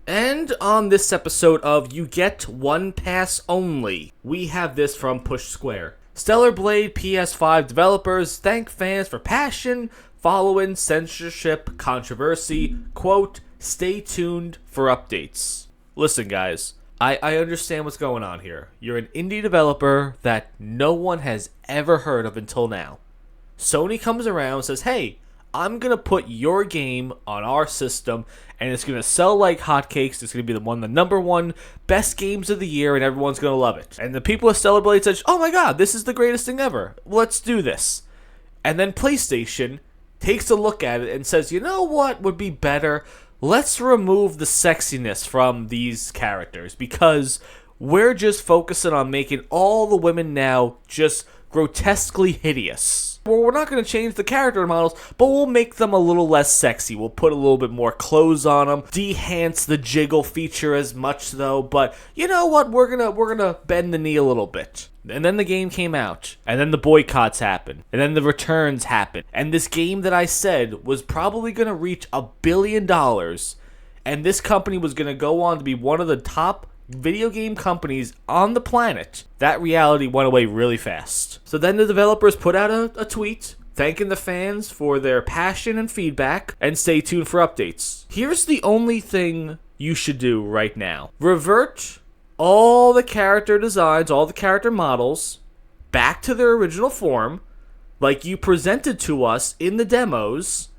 And on this episode of You Get One Pass Only, we have this from Push Square. Stellar Blade PS5 developers thank fans for passion following censorship controversy. Quote, stay tuned for updates. Listen guys, I understand what's going on here. You're an indie developer that no one has ever heard of until now. Sony comes around and says, hey, I'm going to put your game on our system and it's going to sell like hotcakes. It's going to be the number one best games of the year and everyone's going to love it. And the people at Stellar Blade said, oh my god, this is the greatest thing ever. Let's do this. And then PlayStation takes a look at it and says, you know what would be better? Let's remove the sexiness from these characters because we're just focusing on making all the women now just grotesquely hideous. Well, we're not going to change the character models, but we'll make them a little less sexy. We'll put a little bit more clothes on them, de-hance the jiggle feature as much though, but you know what? We're gonna bend the knee a little bit. And then the game came out, and then the boycotts happened, and then the returns happened, and this game that I said was probably going to reach $1 billion, and this company was going to go on to be one of the top video game companies on the planet. That reality went away really fast. So then the developers put out a tweet thanking the fans for their passion and feedback, and stay tuned for updates. Here's the only thing you should do right now. Revert all the character designs, all the character models, back to their original form, like you presented to us in the demos,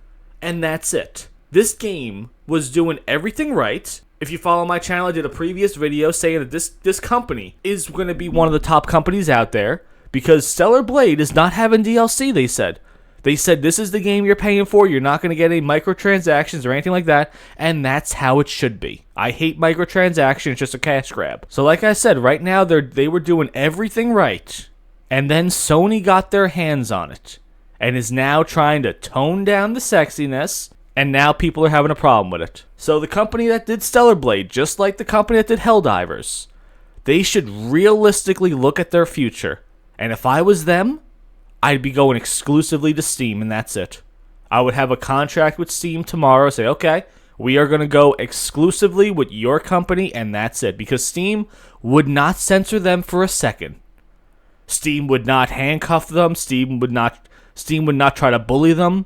and that's it. This game was doing everything right. If you follow my channel, I did a previous video saying that this company is going to be one of the top companies out there because Stellar Blade is not having DLC, they said. They said this is the game you're paying for, you're not going to get any microtransactions or anything like that, and that's how it should be. I hate microtransactions, just a cash grab. So like I said, right now they were doing everything right, and then Sony got their hands on it, and is now trying to tone down the sexiness, and now people are having a problem with it. So the company that did Stellar Blade, just like the company that did Helldivers, they should realistically look at their future. And if I was them, I'd be going exclusively to Steam, and that's it. I would have a contract with Steam tomorrow, say, okay, we are going to go exclusively with your company, and that's it. Because Steam would not censor them for a second. Steam would not handcuff them. Steam would not try to bully them.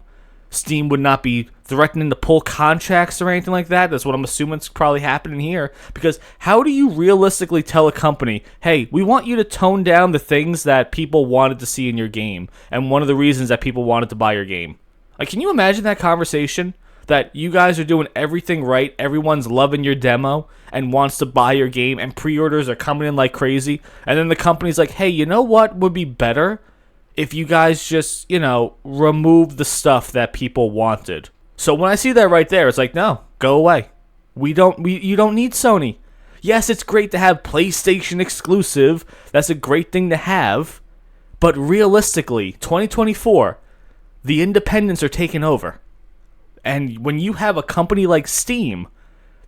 Steam would not be threatening to pull contracts or anything like that. That's what I'm assuming is probably happening here. Because how do you realistically tell a company, hey, we want you to tone down the things that people wanted to see in your game, and one of the reasons that people wanted to buy your game? Like, can you imagine that conversation? That you guys are doing everything right, everyone's loving your demo and wants to buy your game, and pre-orders are coming in like crazy, and then the company's like, hey, you know what would be better? If you guys just, remove the stuff that people wanted. So when I see that right there, it's like, no, go away. You don't need Sony. Yes, it's great to have PlayStation exclusive. That's a great thing to have. But realistically, 2024, the independents are taking over. And when you have a company like Steam,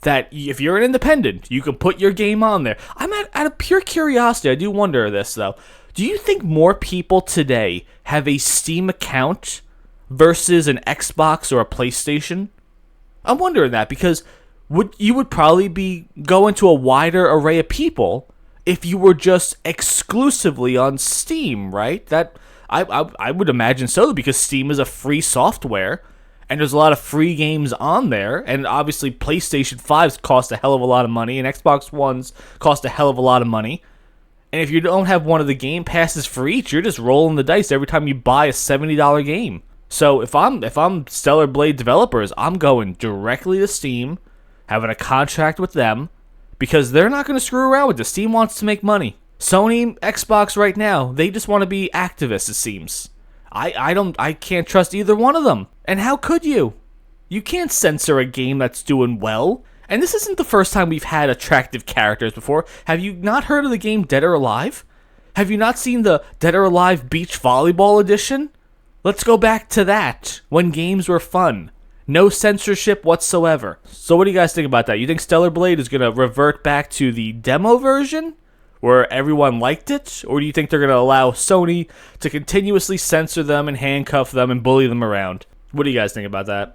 that if you're an independent, you can put your game on there. I'm out of pure curiosity, I do wonder this though. Do you think more people today have a Steam account versus an Xbox or a PlayStation? I'm wondering that because you would probably be going to a wider array of people if you were just exclusively on Steam, right? That I would imagine so, because Steam is a free software and there's a lot of free games on there, and obviously PlayStation 5s cost a hell of a lot of money and Xbox Ones cost a hell of a lot of money. And if you don't have one of the game passes for each, you're just rolling the dice every time you buy a $70 game. So if I'm Stellar Blade developers, I'm going directly to Steam, having a contract with them, because they're not going to screw around with this. Steam wants to make money. Sony, Xbox right now, they just want to be activists, it seems. I can't trust either one of them. And how could you? You can't censor a game that's doing well. And this isn't the first time we've had attractive characters before. Have you not heard of the game Dead or Alive? Have you not seen the Dead or Alive Beach Volleyball Edition? Let's go back to that, when games were fun. No censorship whatsoever. So what do you guys think about that? You think Stellar Blade is going to revert back to the demo version, where everyone liked it? Or do you think they're going to allow Sony to continuously censor them and handcuff them and bully them around? What do you guys think about that?